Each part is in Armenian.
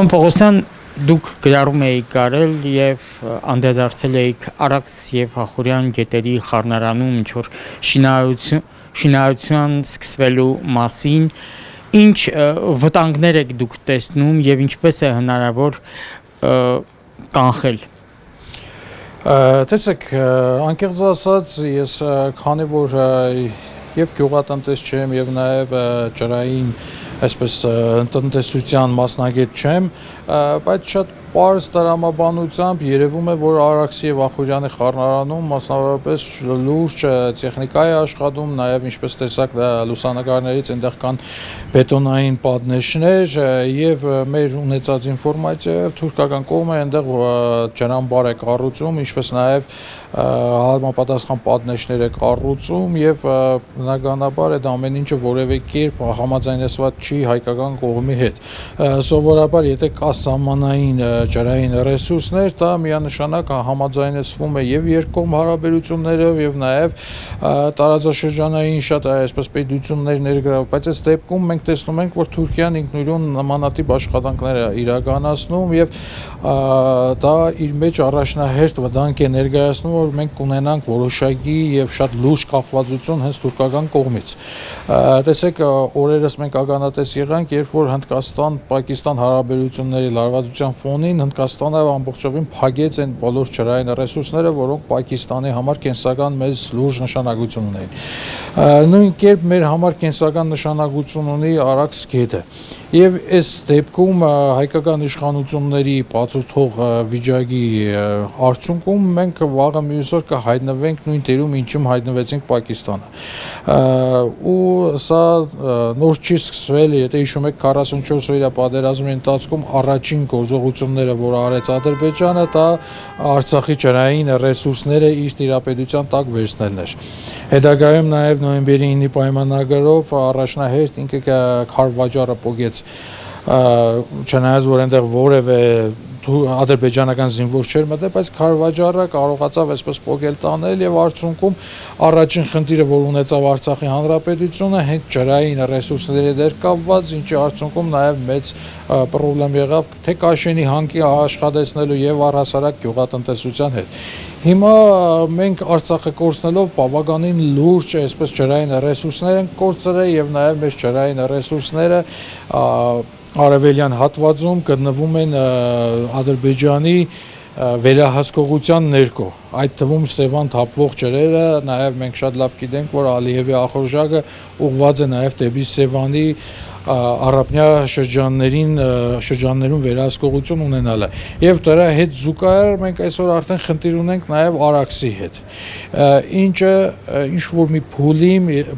Պարոն Պողոսյան, դուք գրառում էիք կարել եւ անդրադարձել էիք Արաքս եւ Հախորյան գետերի խառնարանում ինչ-որ շինարարության սկսվելու մասին, ինչ վտանգներ եք դուք տեսնում եւ ինչպես է հնարավոր կանխել։ Տեսեք, անկեղծ ասած, ես քանի որ եւ գյուղատնտես չեմ եւ նաեւ ջրային այսպես տնտեսության մասնագետ չեմ, բայց շատ պարզ տրամաբանությամբ երևում է, որ Արաքսի եւ Ախորյանի խառնարանում մասնավորապես լուրջ տեխնիկա է աշխատում, նաեւ ինչպես տեսակ լուսանկարներից այնտեղ կան բետոնային պատնեշներ եւ մեր ունեցած ինֆորմացիայով թուրքական կողմը այնտեղ ջրամբար է կառուցում, ինչպես նաեւ համապատասխան պատնեշներ է կառուցում եւ բնականաբար այդ ամեն ինչը որևէ կերպ համաձայնեցված չի հայկական կողմի հետ։ Սովորաբար եթե կա սահմանային ջրային ռեսուրսներ, դա միանշանակ համաձայնեցվում է եւ երկկողմ հարաբերություններով եւ նաեւ տարածաշրջանային շատ այսպես պետություններ ներգրավում, բայց այս դեպքում մենք տեսնում ենք, որ Թուրքիան ինքնուրույն նմանատիպ աշխատանքներ է իրականացնում եւ դա իր մեջ առաջնահերթ վտանգ է ներկայացնում, որ մենք կունենանք որոշակի եւ շատ լուրջ կախվածություն հենց թուրքական կողմից։ Տեսեք, օրերս մենք ականատես եղանք, երբ որ Հնդկաստան-Պակիստան հարաբերությունների լարվածության ֆոնին Հնդկաստանը ամբողջովին փակեց այն բոլոր ջրային ռեսուրսները, որոնք Պակիստանի համար կենսական մեծ լուրջ նշանակություն ունեն։ Նույն կերպ մեր համար կենսական նշանակություն ունի Արաքս գետը։ Եվ այս դեպքում հայկական իշխանությունների բացօթող վիճակի արդյունքում մենք վաղը մյուս օր կհայտնվենք նույն տեղում, ինչում հայտնվեցինք Պակիստանը։ Ու սա նոր չի սկսվել, եթե հիշում եք 44 օրյա պատերազմի ընթացքում առաջին գործողությունները, որ արեց Ադրբեջանը, դա Արցախի ջրային ռեսուրսները իր տիրապետության տակ վերցնելն էր։ Հետագայում նաև նոյեմբերի 9-ի պայմանագրով առաջնահերթ ինքը քարվաճառը պոկեց, չնայած որ այնտեղ որևէ ադրբեջանական զինվոր չէր մտել, բայց քարվաճառը կարողացավ այսպես պոկել տանել եւ արդյունքում առաջին խնդիրը, որ ունեցավ Արցախի հանրապետությունը, հենց ջրային ռեսուրսների հետ կապված, ինչի արդյունքում նաեւ մեծ խնդրեմ եղավ թե Կաշենի հանքի աշխատեցնելու եւ առհասարակ գյուղատնտեսության հետ։ Հիմա մենք Արցախը կորցնելով բավականին լուրջ այսպես ջրային ռեսուրսներ են կորցրել եւ նաեւ մեր ջրային ռեսուրսները արևելյան հատվածում գտնվում են Ադրբեջանի վերահսկողության ներքո, այդ թվում Սևան թափվող ջրերը, նաև մենք շատ լավ գիտենք, որ Ալիևի ախորժակը ուղղված է նաև դեպի Սևանի առափնյա շրջաններում վերահսկողություն ունենալը եւ դրա հետ զուգահեռ մենք այսօր արդեն խնդիր ունենք նաեւ Արաքսի հետ, ինչը ինչ որ մի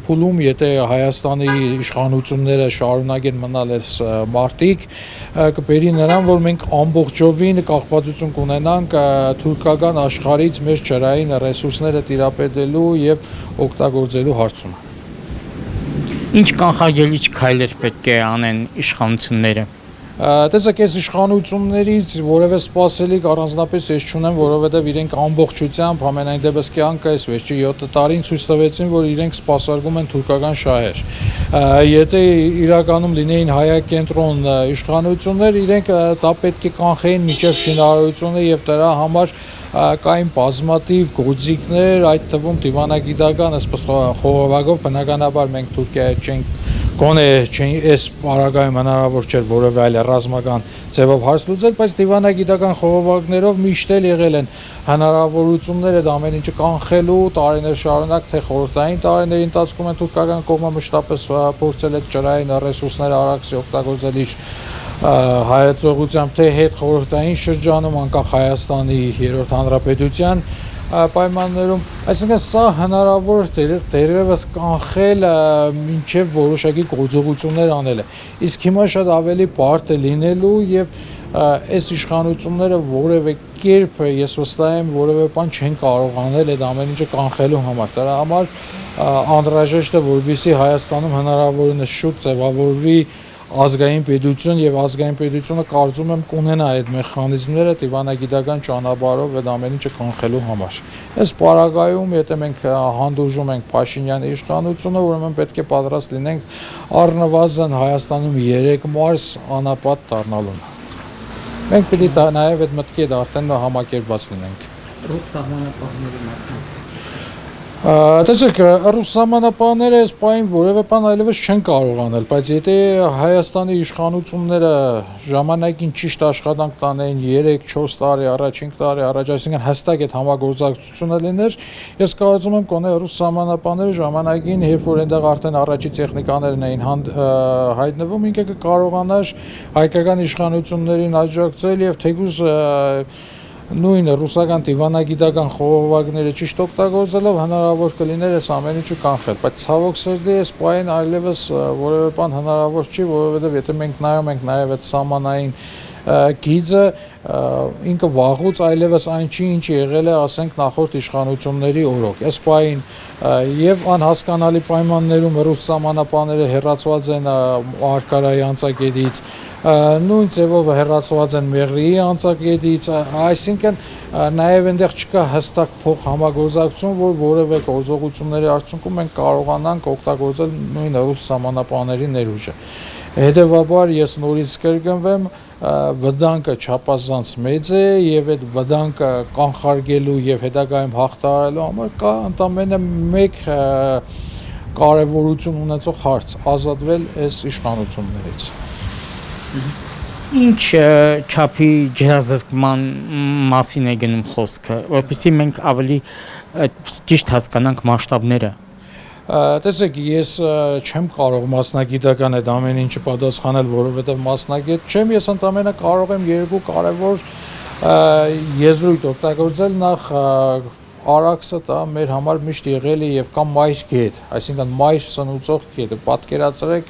փուլում եթե Հայաստանի իշխանությունները շարունակեն մնալ այս մարտիկ կբերի նրան, որ մենք ամբողջովին կախվածություն կունենանք թուրքական աշխարհից մեր ջրային ռեսուրսները տիրապետելու եւ օգտագործելու հարցում։ Ինչ կանխարգելիչ քայլեր պետք է անեն իշխանությունները։ Տեսեք, այս իշխանություններից որևէ սպասելիք առանձնապես ես չունեմ, որովհետև իրենք ամբողջությամբ ամենայն դեպս կյանքը այս վերջի 7 տարին ցույց տվեցին, որ իրենք սպասարկում են թուրքական շահեր։ Եթե իրականում լինեին հայակենտրոն իշխանություններ, իրենք դա պետք է կանխեին մինչև շինարարությունը եւ դրա համար կային բազմաթիվ գործիքներ, այդ թվում դիվանագիտական, այսպես խողովակով, բնականաբար մենք Թուրքիայի չենք գոնե այս պարագայում հնարավոր չէր որևէ այլ ռազմական ձևով հարց լուծել, բայց դիվանագիտական խողովակներով միշտ էլ եղել են հնարավորություններ այդ ամեն ինչը կանխելու տարիներ շարունակ, թե խորհրդային տարիների ընթացքում են թուրքական կողմը մշտապես փորձել այդ ջրային ռեսուրսները Արաքսի օգտագործել իր հայացողությամբ, թե հետ խորհրդային շրջանում, անկախ Հայաստանի երրորդ հանրապետության պայմաններում, այսինքն սա հնարավոր դերևս կանխել մինչև որոշակի գործողություններ անելը, իսկ հիմա շատ ավելի բարդ է լինելու եւ այս իշխանությունները որևէ կերպ ես վստահ եմ որևէ բան չեն կարող անել այդ ամեն ինչը կանխելու համար, դրա համար անհրաժեշտ է որպեսզի Հայաստանում հնարավորինս շուտ ձևավորվի ազգային պետություն եւ ազգային պետությունը կարծում եմ կունենա այդ մեխանիզմները դիվանագիտական ճանապարհով այդ ամեն ինչը կանխելու համար։ Այս պարագայում եթե մենք հանդուրժում ենք Փաշինյանի իշխանությունը, ուրեմն պետք է պատրաստ լինենք առնվազն Հայաստանում 3 մարս անապատ դառնալուն։ Մենք պիտի նաև այդ մտքի հետ արդեն համակերպված լինենք։ Ռուս սահմանապահների մասին։ Տեսեք, ռուս սահմանապահները այս պահին որևէ բան այլևս չեն կարող անել, բայց եթե Հայաստանի իշխանությունները ժամանակին ճիշտ աշխատանք տանեին 3-4 տարի առաջ, 5 տարի առաջ, այսինքն հստակ այդ համագործակցությունը լիներ, ես կարծում եմ կոնե ռուս սահմանապահները ժամանակին, երբ որ այնտեղ արդեն առաջի տեխնիկաներն էին հայտնվում, ինքը կկարողանար հայկական իշխանություններին աջակցել եւ թեկուզ նույն ռուսական դիվանագիտական խողովակները ճիշտ օգտագործելով հնարավոր կլիներ այս ամեն ինչը կանխել, բայց ցավոք սրտի այս պահին այլևս որևէ բան հնարավոր չի, որովհետև եթե մենք նայում ենք նաև այդ սահմանային գիծը, ինքը վաղուց այլևս այն չի, ինչ եղել է, ասենք, նախորդ իշխանությունների օրոք։ Այս պահին եւ անհասկանալի պայմաններում ռուս սահմանապահները հեռացված են Արկարայի անցակետից, նույն ձևով հեռացված են Մեղրիի անցակետից, այսինքն նաև այնտեղ չկա հստակ փոխ համագործակցություն, որ որևէ գործողությունների արդյունքում մենք կարողանանք օգտագործել նույն ռուս սահմանապահների ներուժը։ Հետևաբար ես նորից կրկնվեմ, վտանգը չափազանց մեծ է եւ այդ վտանգը կանխարգելու եւ հետագայում հաղթահարելու համար կա ընդամենը մեկ կարևորություն ունեցող հարց՝ ազատվել այս իշխանություններից։ Ինչ չափի ջրազրկման մասին է գնում խոսքը, որովհետեւ մենք ավելի ճիշտ հասկանանք մասշտաբները։ Տեսեք, ես չեմ կարող մասնագիտական այդ ամեն ինչը պատասխանել, որովհետև մասնագետ չեմ, ես ընդամենը կարող եմ երկու կարևոր եզրույթ օգտագործել, նախ Արաքսը դա մեր համար միշտ եղել է եւ կամ մայր գետ, այսինքն մայր սնուցող գետը, պատկերացրեք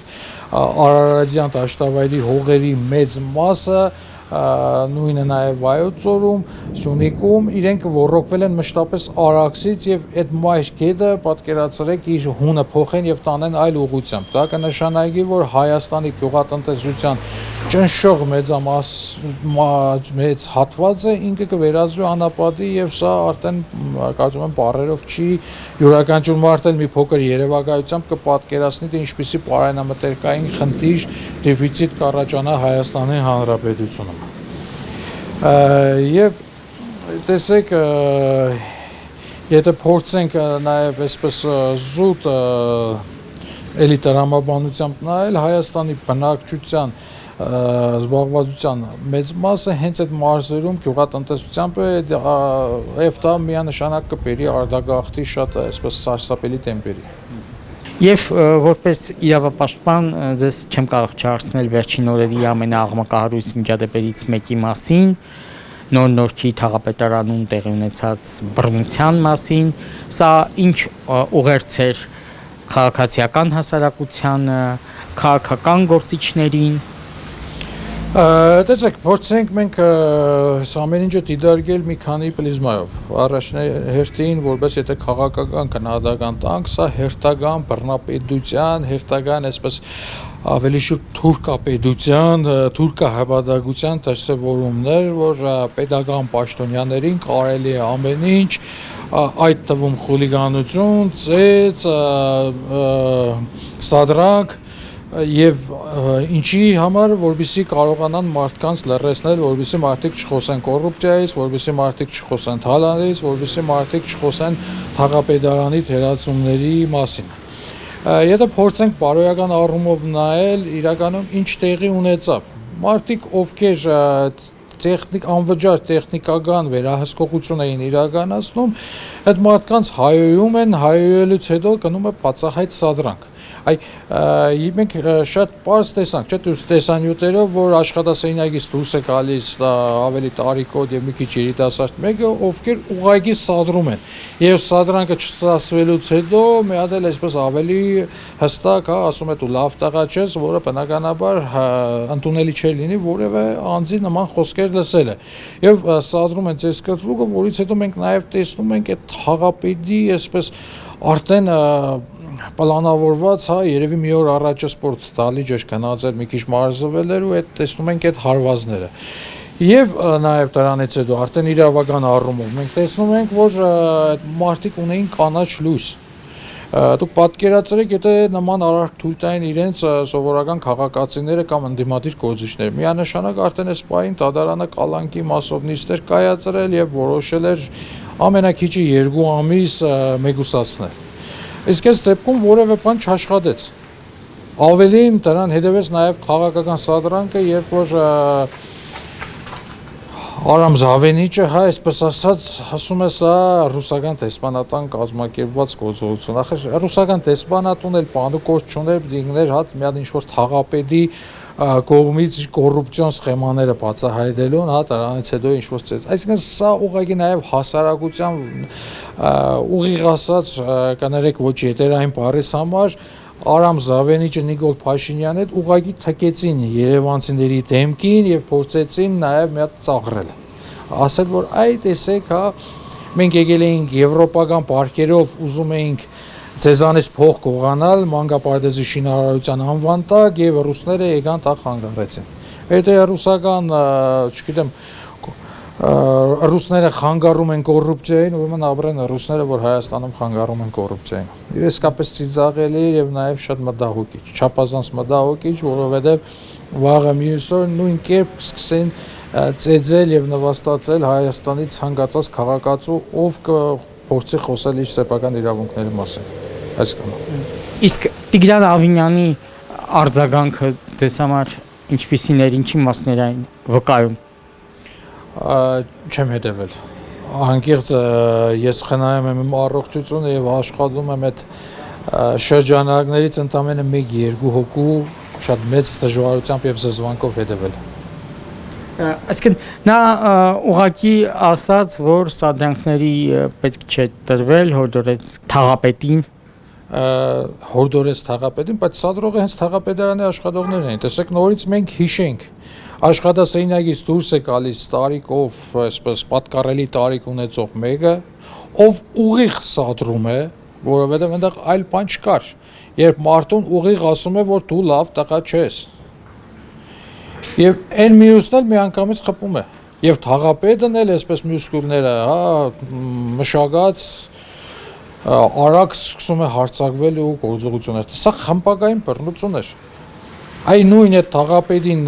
Արարատյան դաշտավայրի հողերի մեծ մասը, նույնը նաև Վայոց ձորում, Սյունիքում, իրենք ոռոգվել են մշտապես Արաքսից եւ այդ մայր գետը պատկերացրեք իր հունը փոխեն եւ տանեն այլ ուղղությամբ։ Դա կնշանակի, որ Հայաստանի գյուղատնտեսության ճնշող մեծ հատվածը ինքը կվերածվի անապատի եւ սա արդեն կարծում եմ բառերով չի յուրաքանչյուր մարդ էլ մի փոքր երևակայությամբ կպատկերացնի թե ինչպիսի պարենամտերքային խնդիր դեֆիցիտ կառաջանա Հայաստանի Հանրապետությունում։ Եվ տեսեք, եթե փորձենք նաև այսպես զուտ էլի տրամաբանությամբ նայել Հայաստանի բնակչության զբաղվածության մեծ մասը հենց այդ մարզերում գյուղատնտեսությամբ է եւ դա միանշանակ կբերի արտագաղթի շատ այսպես սարսափելի տեմպերի։ Եվ որպես իրավապաշտպան ձեզ չեմ կարող չհարցնել վերջին օրերի ամենաաղմկահարույց միջադեպերից մեկի մասին, Նոր-Նորքի թաղապետարանում տեղի ունեցած բռնության մասին, սա ինչ ուղերձեր քաղաքացիական հասարակությանը, քաղաքական գործիչներին։ Տեսեք, փորձենք մենք ամեն ինչը դիտարկել մի քանի պրիզմայով։ Առաջնահերթին, որպես եթե քաղաքական քննադատական տանք, սա հերթական բռնապետության, հերթական այսպես ավելի շուտ թուրքապետության, թուրքահաբադակության դրսևորումներ, որ պետական պաշտոնյաներին կարելի է ամեն ինչ, այդ թվում խուլիգանություն, ծեծ, սադրանք եւ ինչի համար, որպեսզի կարողանան մարդկանց լրացնել, որպեսզի մարդիկ չխոսեն կոռուպցիայից, որպեսզի մարդիկ չխոսեն թալանից, որպեսզի մարդիկ չխոսեն թաղապետարանի թերացումների մասին։ Եթե փորձենք բարոյական առումով նայել, իրականում ինչ տեղի ունեցավ։ Մարդիկ, ովքեր անվճար տեխնիկական վերահսկողություն էին իրականացնում, այդ մարդկանց հայոյում են, հայոյելուց հետո գնում է բացահայտ սադրանք։ Մենք շատ պարզ տեսանք, չէ՞, տեսանյութերով, որ աշխատասենյակից դուրս է գալիս ավելի տարիքոտ եւ մի քիչ երիտասարդ մեկը, ովքեր ուղղակի սադրում են։ Եվ սադրանքը չստացվելուց հետո մի հատ էլ այսպես ավելի հստակ, ասում է դու լավ տղա ես, որը բնականաբար ընդունելի չէ լինի որևէ անձի նման խոսքեր լսելը։ Եվ սադրում են ցես կտրուկը, որից հետո մենք նաեւ տեսնում ենք այդ թաղապետի այսպես արդեն պլանավորված, երևի մի օր առաջ սպորտ դալիճ էր գնացել, մի քիչ մարզվել էր ու այդ տեսնում ենք այդ հարվածները։ Եվ նաև դրանից հետո արդեն իրավական առումով մենք տեսնում ենք, որ մարդիկ ունեին կանաչ լույս։ Դուք պատկերացրեք, եթե նման արարք թույլ տային իրենց սովորական քաղաքացիները կամ ընդդիմադիր գործիչներ, միանշանակ արդեն այս պահին դատարանը կալանքի մասով նիստեր կայացրել եւ որոշել էր ամենակիչը 2 ամիս մեգուսացնել։ Իսկ այս դեպքում որևէ բան չաշխատեց։ Ավելին դրան հետևեց նաեւ քաղաքական սադրանքը, երբ որ Արամ Զավենիչը, այսպես ասած, ասում է սա ռուսական դեսպանատան կազմակերպված գործողություն։ Ախր ռուսական դեսպանատուն էլ բանուկոց չուներ, դինգներ հատ մի հատ ինչ-որ թաղապետի կողմից կոռուպցիոն սխեմաները բացահայտելուն, հա, դրանից հետո ինչ-որ ծեց։ Այսինքն սա ուղղակի նաև հասարակության ուղիղ ասած, կներեք ոչ եթերային բառից համար Արամ Զավենիչը Նիկոլ Փաշինյանը ուղղակի թքեցին երևանցիների դեմքին եւ փորձեցին նաեւ մի հատ ծաղրել։ Ասել որ այ տեսեք, հա, մենք եկել էինք եվրոպական բարքերով ուզում էինք ձեզանից փող կողանալ մանկապարտեզի շինարարության անվան տակ եւ ռուսները եկան տա խանգարեցին։ Եթե ռուսական, չգիտեմ, ռուսները խանգարում են կոռուպցիային, ուրեմն ապրեն ռուսները, որ Հայաստանում խանգարում են կոռուպցիային։ Իսկապես ծիծաղելի եւ նաեւ շատ մտահոգիչ, չափազանց մտահոգիչ, որովհետեւ վաղը մյուս օր նույն կերպ սկսեն ծեծել եւ նվաստացել Հայաստանի ցանկացած քաղաքացու, ով կփորձի խոսել իր սեփական իրավունքների մասին։ Այսքանը։ Իսկ Տիգրան Ավինյանի արձագանքը դες համար ինչպիսին էր, ինչի մասներ այն վկայում։ Չեմ հետևել։ Անկեղծ ես խնայում եմ իմ առողջությունը եւ աշխատում եմ այդ շրջանակներից ընդամենը 1-2 հոգու շատ մեծ դժվարությամբ եւ զզվանքով հետևել։ Այսինքն նա ուղղակի ասաց, որ սադրանքների պետք չէ տրվել, հորդորեց թաղապետին, բայց սադրողը հենց թաղապետարանի աշխատողներն են։ Տեսեք, նորից մենք հիշենք աշխատասենյակից դուրս է գալիս տարիքով, այսպես պատկառելի տարիք ունեցող մեկը, ով ուղիղ սադրում է, որովհետև այնտեղ այլ բան չկար, երբ մարդուն ուղիղ ասում է, որ դու լավ տղա չես։ Եվ այն մյուսն էլ միանգամից խփում է։ Եվ թաղապետն էլ, այսպես մյուս քուրները, հա, մշակած արագ սկսում է հարձակվել ու գործողություններ։ Սա խմբակային բռնություն էր։ Այն նույն այդ թաղապետին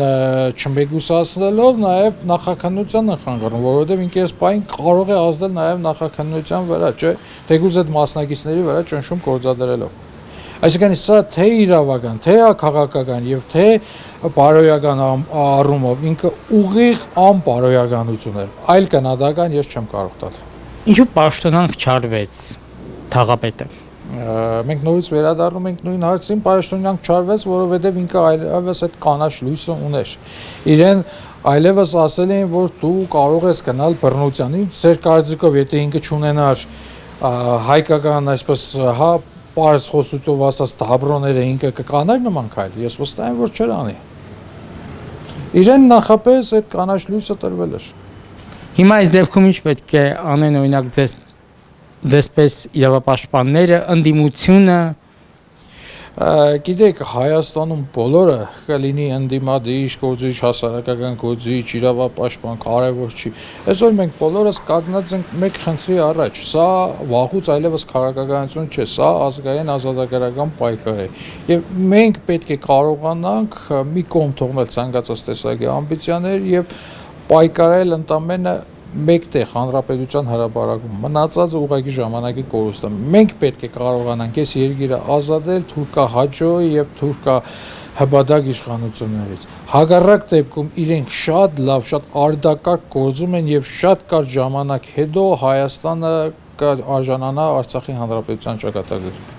չմեգուսացնելով նաև նախաքննության են խանգարում, որովհետև ինքը այս բային կարող է ազդել նաև նախաքննության վրա, չէ՞, թեկուզ այդ մասնակիցների վրա ճնշում գործադրելով։ Այսինքն սա թե իրավական, թե քաղաքական եւ թե բարոյական առումով ինքը ուղիղ անբարոյականություն էր։ Այլ կանադական ես չեմ կարող տալ։ Ինչու պաշտոնանք չարվեց թաղապետը։ Մենք նորից վերադառնում ենք նույն հարցին, պաշտոնյանք չարվեց, որովհետև ինքը այլևս այդ կանաչ լույսը ուներ։ Իրեն այլևս ասել էին, որ դու կարող ես գնալ բռնության։ Ձեր կարծիքով, եթե ինքը չունենար հայկական, այսպես, հա, պարզ խոսությունով ասած դաբրոները ինքը կկանար նման քայլ, ես վստահ եմ, որ չէր անի։ Իրեն նախապես այդ կանաչ լույսը տրվել էր։ Հիմա այս դեպքում ինչ պետք է անեն, օրինակ դեսպես իրավապաշտպանները, ընդդիմությունը, գիտեք, Հայաստանում բոլորը կլինի ընդդիմադիր, գործիչ, հասարակական գործիչ, իրավապաշտպան, կարևոր չի։ Այսօր մենք բոլորս կանգնած ենք մեկ խնդրի առաջ։ Սա վաղուց այլևս քաղաքականություն չէ, սա ազգային ազատագրական պայքար է։ Եվ մենք պետք է կարողանանք մի կողմ թողնել ցանկացած տեսակի ամբիցիաներ եւ պայքարել ընդամենը մեկտեղ հանրապետության հրապարակում մնացածը ուղղակի ժամանակի կորուստ է։ Մենք պետք է կարողանանք այս երկիրը ազատել թուրքահաճո եւ թուրքահպատակ իշխանություններից։ Հակառակ դեպքում իրենք շատ լավ, շատ արդակարգ գործում են եւ շատ կարճ ժամանակ հետո Հայաստանը կարժանանա Արցախի հանրապետության ճակատագրին։